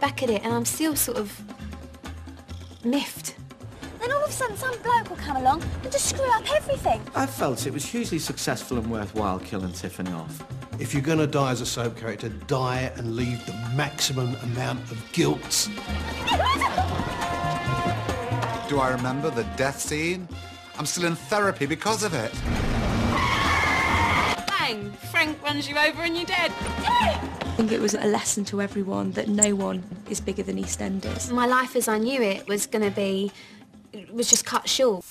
back at it and I'm still sort of miffed. Then all of a sudden some bloke will come along and just screw up everything. I felt it was hugely successful and worthwhile killing Tiffany off. If you're going to die as a soap character, die and leave the maximum amount of guilt. Do I remember the death scene? I'm still in therapy because of it. Bang! Frank runs you over and you're dead. I think it was a lesson to everyone that no one is bigger than EastEnders. My life as I knew it was going to be, it was just cut short.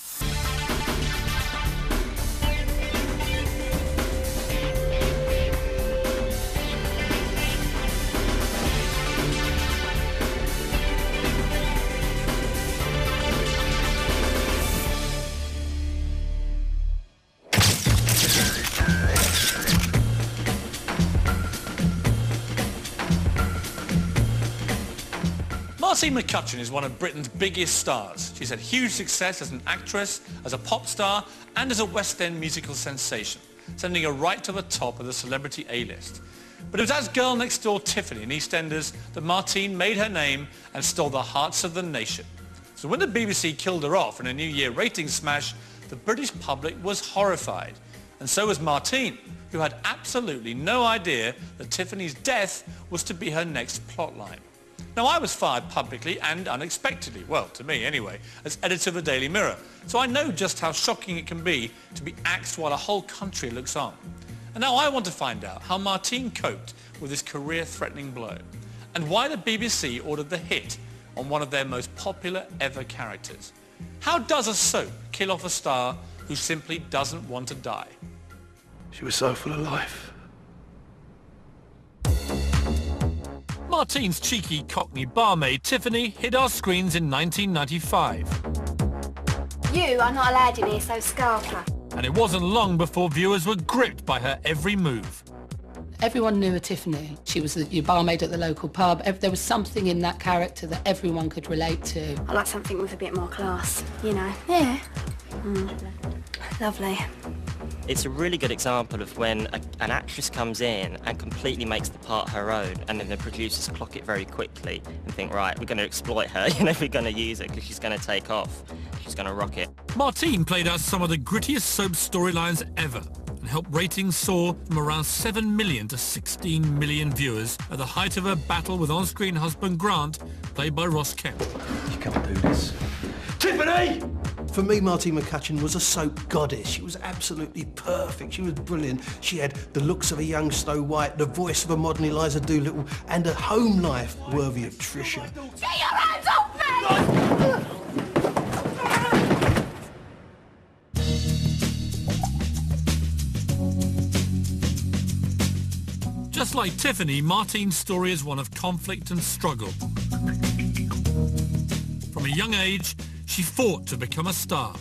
Martine McCutcheon is one of Britain's biggest stars. She's had huge success as an actress, as a pop star, and as a West End musical sensation, sending her right to the top of the celebrity A-list. But it was as girl next door Tiffany in EastEnders that Martine made her name and stole the hearts of the nation. So when the BBC killed her off in a New Year ratings smash, the British public was horrified. And so was Martine, who had absolutely no idea that Tiffany's death was to be her next plotline. Now, I was fired publicly and unexpectedly, well, to me anyway, as editor of the Daily Mirror, so I know just how shocking it can be to be axed while a whole country looks on. And now I want to find out how Martine coped with this career-threatening blow, and why the BBC ordered the hit on one of their most popular ever characters. How does a soap kill off a star who simply doesn't want to die? She was so full of life. Martine's cheeky Cockney barmaid Tiffany hit our screens in 1995. You are not allowed in here, so scarper. And it wasn't long before viewers were gripped by her every move. Everyone knew a Tiffany. She was your barmaid at the local pub. There was something in that character that everyone could relate to. I like something with a bit more class, you know. Yeah. Lovely. It's a really good example of when an actress comes in and completely makes the part her own, and then the producers clock it very quickly and think, right, we're going to exploit her, we're going to use it because she's going to take off. She's going to rock it. Martine played out some of the grittiest soap storylines ever and helped ratings soar from around 7 million to 16 million viewers at the height of her battle with on-screen husband Grant, played by Ross Kemp. You can't do this. Tiffany! For me, Martine McCutcheon was a soap goddess. She was absolutely perfect. She was brilliant. She had the looks of a young Snow White, the voice of a modern Eliza Doolittle, and a home life worthy of Trisha. Get your hands off me! Just like Tiffany, Martine's story is one of conflict and struggle. From a young age, she fought to become a star.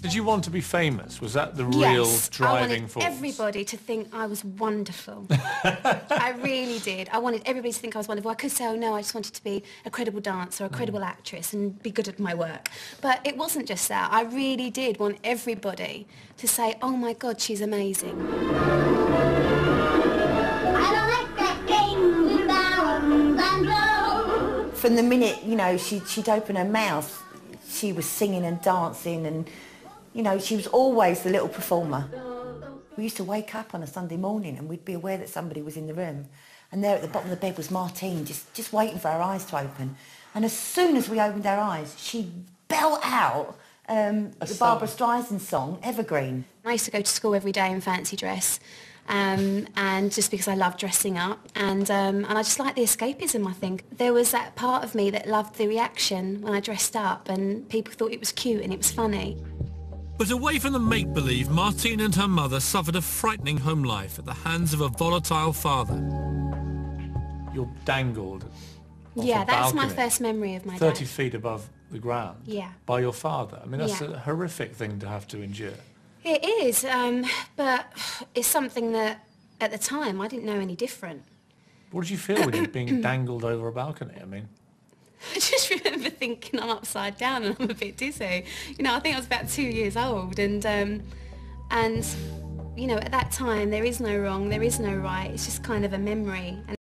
Did you want to be famous? Was that the real driving force? I wanted everybody to think I was wonderful. I really did. I wanted everybody to think I was wonderful. I could say, oh no, I just wanted to be a credible dancer, a credible actress and be good at my work. But it wasn't just that. I really did want everybody to say, oh my God, she's amazing. From the minute, she'd open her mouth, she was singing and dancing and, she was always the little performer. We used to wake up on a Sunday morning and we'd be aware that somebody was in the room. And there at the bottom of the bed was Martine, just waiting for her eyes to open. And as soon as we opened our eyes, she'd belt out the Barbara Streisand song, Evergreen. I used to go to school every day in fancy dress. And just because I love dressing up, and I just like the escapism, I think. There was that part of me that loved the reaction when I dressed up and people thought it was cute and it was funny. But away from the make-believe, Martine and her mother suffered a frightening home life at the hands of a volatile father. You're dangled off Yeah, a that's balcony, my first memory of my 30 dad. feet above the ground. Yeah. By your father. I mean, that's Yeah. a horrific thing to have to endure. It is, but it's something that, at the time, I didn't know any different. What did you feel when you were being dangled over a balcony? I mean... I just remember thinking I'm upside down and I'm a bit dizzy. I think I was about 2 years old and at that time there is no wrong, there is no right, it's just kind of a memory. And